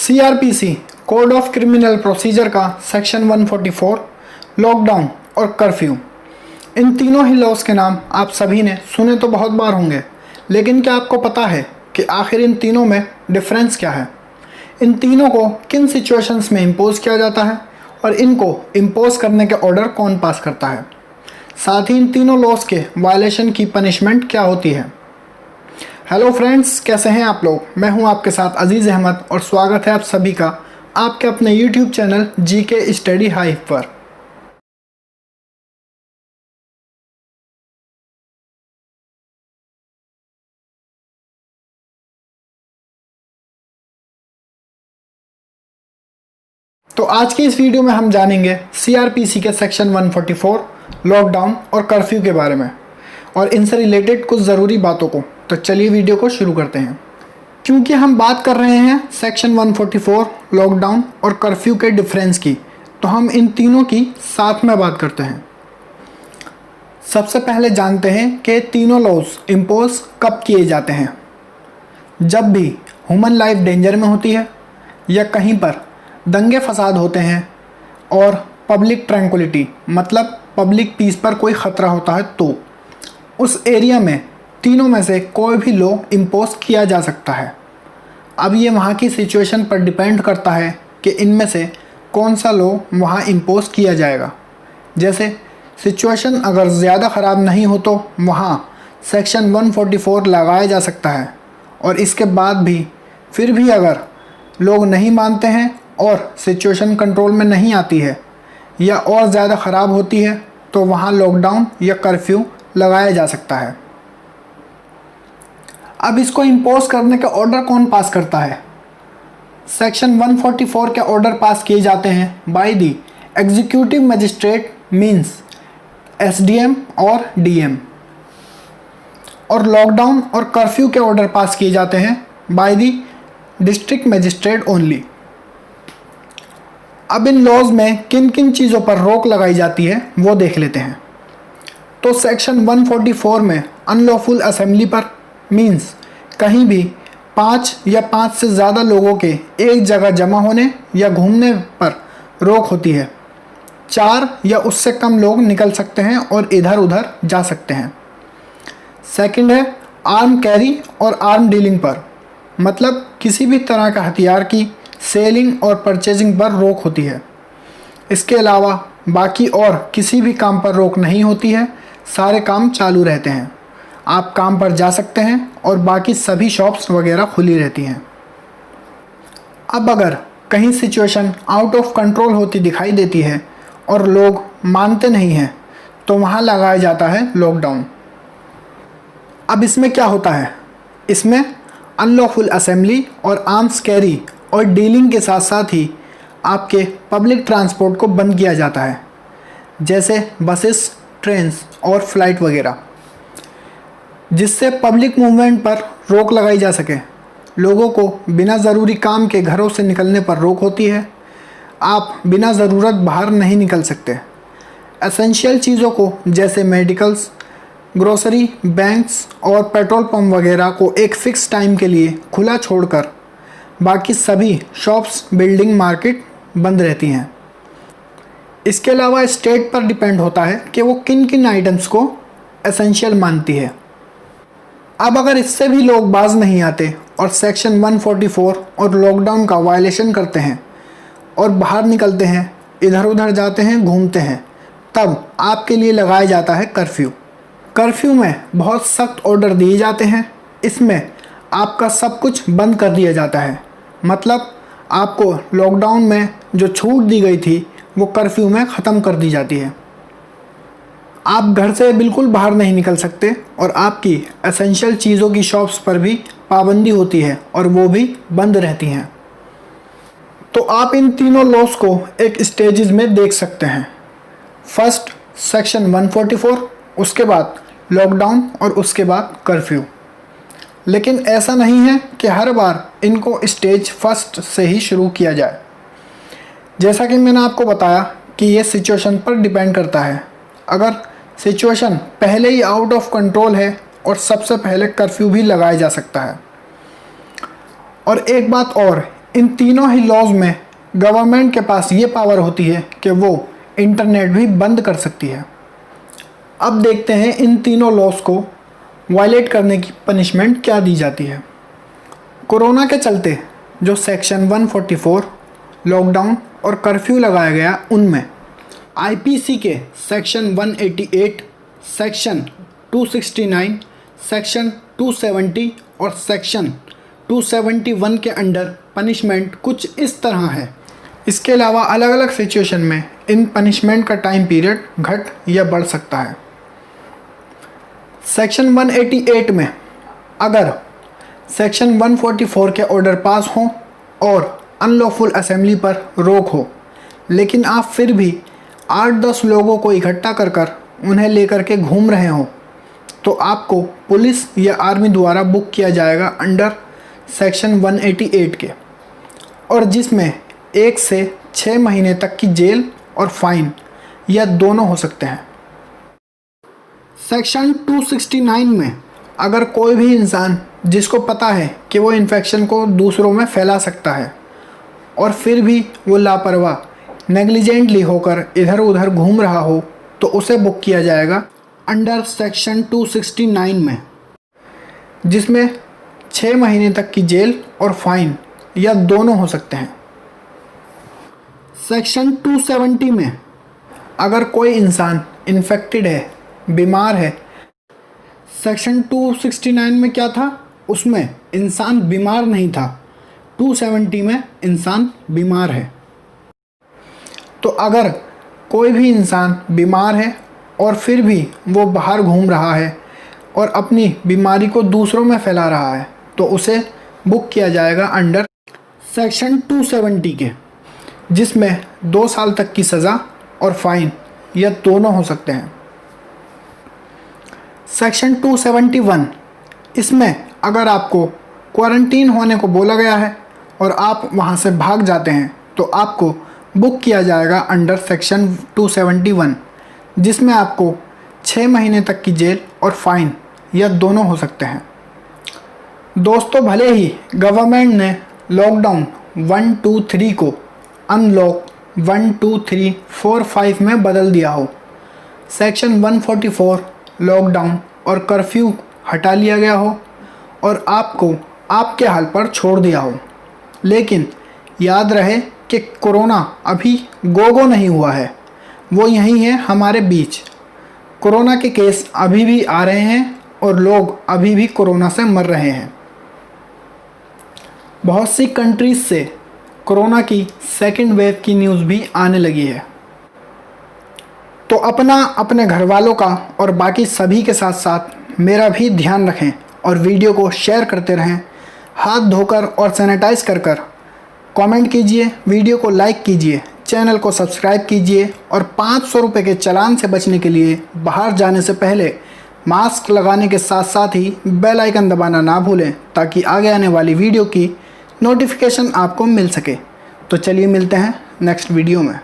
CrPC code of criminal procedure का section 144 lockdown और curfew, इन तीनों ही लॉस के नाम आप सभी ने सुने तो बहुत बार होंगे, लेकिन क्या आपको पता है कि आखिर इन तीनों में डिफरेंस क्या है? इन तीनों को किन सिचुएशंस में इम्पोज किया जाता है और इनको इम्पोज करने के ऑर्डर कौन पास करता है? साथ ही इन तीनों लॉस के वायलेशन की पनिशमेंट क्या होती है? हेलो फ्रेंड्स, कैसे हैं आप लोग? मैं हूं आपके साथ अजीज़ अहमद और स्वागत है आप सभी का आपके अपने YouTube channel GK study hive पर। तो आज की इस वीडियो में हम जानेंगे सीआरपीसी के सेक्शन 144 लॉकडाउन और कर्फ्यू के बारे में और इनसे रिलेटेड कुछ ज़रूरी बातों को। तो चलिए वीडियो को शुरू करते हैं। क्योंकि हम बात कर रहे हैं सेक्शन 144 लॉकडाउन और कर्फ्यू के डिफरेंस की, तो हम इन तीनों की साथ में बात करते हैं। सबसे पहले जानते हैं कि तीनों लॉज इम्पोज कब किए जाते हैं। जब भी ह्यूमन लाइफ डेंजर में होती है या कहीं पर दंगे फसाद होते हैं और पब्लिक ट्रैंक्विलिटी मतलब पब्लिक पीस पर कोई ख़तरा होता है, तो उस एरिया में तीनों में से कोई भी लॉ इम्पोज किया जा सकता है। अब ये वहाँ की सिचुएशन पर डिपेंड करता है कि इनमें से कौन सा लॉ वहाँ इम्पोज किया जाएगा। जैसे सिचुएशन अगर ज़्यादा ख़राब नहीं हो तो वहाँ सेक्शन 144 लगाया जा सकता है, और इसके बाद भी फिर भी अगर लोग नहीं मानते हैं और सिचुएशन कंट्रोल में नहीं आती है या और ज़्यादा ख़राब होती है तो वहाँ लॉकडाउन या कर्फ्यू लगाया जा सकता है। अब इसको इम्पोज करने के ऑर्डर कौन पास करता है? सेक्शन 144 के ऑर्डर पास किए जाते हैं by the executive magistrate means SDM और डीएम, और लॉकडाउन और कर्फ्यू के ऑर्डर पास किए जाते हैं by the district magistrate only. अब इन लॉज में किन किन चीज़ों पर रोक लगाई जाती है वो देख लेते हैं। तो सेक्शन 144 में अनलॉफुल असेंबली पर मींस कहीं भी 5 या 5 से ज़्यादा लोगों के एक जगह जमा होने या घूमने पर रोक होती है। 4 या उससे कम लोग निकल सकते हैं और इधर उधर जा सकते हैं। सेकंड है आर्म कैरी और आर्म डीलिंग पर, मतलब किसी भी तरह का हथियार की सेलिंग और परचेजिंग पर रोक होती है। इसके अलावा बाकी और किसी भी काम पर रोक नहीं होती है, सारे काम चालू रहते हैं। आप काम पर जा सकते हैं और बाकी सभी शॉप्स वगैरह खुली रहती हैं। अब अगर कहीं सिचुएशन आउट ऑफ कंट्रोल होती दिखाई देती है और लोग मानते नहीं हैं तो वहाँ लगाया जाता है लॉकडाउन। अब इसमें क्या होता है? इसमें अनलॉफुल असेंबली और आर्म्स कैरी और डीलिंग के साथ साथ ही आपके पब्लिक ट्रांसपोर्ट को बंद किया जाता है, जैसे बसेस, ट्रेन्स और फ्लाइट वगैरह, जिससे पब्लिक मूवमेंट पर रोक लगाई जा सके। लोगों को बिना ज़रूरी काम के घरों से निकलने पर रोक होती है। आप बिना ज़रूरत बाहर नहीं निकल सकते। एसेंशियल चीज़ों को जैसे मेडिकल्स, ग्रोसरी, बैंक्स और पेट्रोल पंप वगैरह को एक फ़िक्स टाइम के लिए खुला छोड़कर बाकी सभी शॉप्स, बिल्डिंग, मार्केट बंद रहती हैं। इसके अलावा स्टेट पर डिपेंड होता है कि वो किन किन आइटम्स को एसेंशियल मानती है। अब अगर इससे भी लोग बाज नहीं आते और सेक्शन 144 और लॉकडाउन का वायलेशन करते हैं और बाहर निकलते हैं, इधर उधर जाते हैं, घूमते हैं, तब आपके लिए लगाया जाता है कर्फ्यू। कर्फ्यू में बहुत सख्त ऑर्डर दिए जाते हैं। इसमें आपका सब कुछ बंद कर दिया जाता है, मतलब आपको लॉकडाउन में जो छूट दी गई थी वो कर्फ्यू में ख़त्म कर दी जाती है। आप घर से बिल्कुल बाहर नहीं निकल सकते और आपकी एसेंशियल चीज़ों की शॉप्स पर भी पाबंदी होती है और वो भी बंद रहती हैं। तो आप इन तीनों लॉस को एक स्टेजेस में देख सकते हैं। फर्स्ट सेक्शन 144, उसके बाद लॉकडाउन और उसके बाद कर्फ्यू। लेकिन ऐसा नहीं है कि हर बार इनको स्टेज फर्स्ट से ही शुरू किया जाए। जैसा कि मैंने आपको बताया कि ये सिचुएशन पर डिपेंड करता है। अगर सिचुएशन पहले ही आउट ऑफ कंट्रोल है और सबसे पहले कर्फ्यू भी लगाया जा सकता है। और एक बात और, इन तीनों ही लॉज में गवर्नमेंट के पास ये पावर होती है कि वो इंटरनेट भी बंद कर सकती है। अब देखते हैं इन तीनों लॉज को वायलेट करने की पनिशमेंट क्या दी जाती है। कोरोना के चलते जो सेक्शन 144 लॉकडाउन और कर्फ्यू लगाया गया, उनमें आईपीसी के सेक्शन 188, सेक्शन 269, सेक्शन 270 और सेक्शन 271 के अंडर पनिशमेंट कुछ इस तरह है। इसके अलावा अलग अलग सिचुएशन में इन पनिशमेंट का टाइम पीरियड घट या बढ़ सकता है। सेक्शन 188 में अगर सेक्शन 144 के ऑर्डर पास हों और अनलॉफुल असेंबली पर रोक हो, लेकिन आप फिर भी 8-10 लोगों को इकट्ठा कर कर उन्हें लेकर के घूम रहे हो, तो आपको पुलिस या आर्मी द्वारा बुक किया जाएगा अंडर सेक्शन 188 के, और जिसमें 1 से 6 महीने तक की जेल और फाइन या दोनों हो सकते हैं। सेक्शन 269 में अगर कोई भी इंसान जिसको पता है कि वो इन्फेक्शन को दूसरों में फैला सकता है और फिर भी वो लापरवाह नेग्लिजेंटली होकर इधर उधर घूम रहा हो, तो उसे बुक किया जाएगा अंडर सेक्शन 269 में, जिसमें 6 महीने तक की जेल और फाइन या दोनों हो सकते हैं। सेक्शन 270 में अगर कोई इंसान इन्फेक्टेड है, बीमार है, सेक्शन 269 में क्या था, उसमें इंसान बीमार नहीं था, 270 में इंसान बीमार है। तो अगर कोई भी इंसान बीमार है और फिर भी वो बाहर घूम रहा है और अपनी बीमारी को दूसरों में फैला रहा है, तो उसे बुक किया जाएगा अंडर सेक्शन 270 के, जिसमें 2 साल तक की सज़ा और फाइन या दोनों हो सकते हैं। सेक्शन 271, इसमें अगर आपको क्वारंटीन होने को बोला गया है और आप वहां से भाग जाते हैं, तो आपको बुक किया जाएगा अंडर सेक्शन 271, जिसमें आपको 6 महीने तक की जेल और फाइन या दोनों हो सकते हैं। दोस्तों, भले ही गवर्नमेंट ने लॉकडाउन 1, 2, 3 को अनलॉक 1, 2, 3, 4, 5 में बदल दिया हो, सेक्शन 144 लॉकडाउन और कर्फ्यू हटा लिया गया हो और आपको आपके हाल पर छोड़ दिया हो, लेकिन याद रहे कि कोरोना अभी गो नहीं हुआ है, वो यहीं है हमारे बीच। कोरोना के केस अभी भी आ रहे हैं और लोग अभी भी कोरोना से मर रहे हैं। बहुत सी कंट्रीज से कोरोना की सेकेंड वेव की न्यूज़ भी आने लगी है। तो अपना, अपने घर वालों का और बाकी सभी के साथ साथ मेरा भी ध्यान रखें और वीडियो को शेयर करते रहें। हाथ धोकर और सैनिटाइज कर कर कमेंट कीजिए, वीडियो को लाइक कीजिए, चैनल को सब्सक्राइब कीजिए और 500 रुपये के चालान से बचने के लिए बाहर जाने से पहले मास्क लगाने के साथ साथ ही बेल आइकन दबाना ना भूलें, ताकि आगे आने वाली वीडियो की नोटिफिकेशन आपको मिल सके। तो चलिए मिलते हैं नेक्स्ट वीडियो में।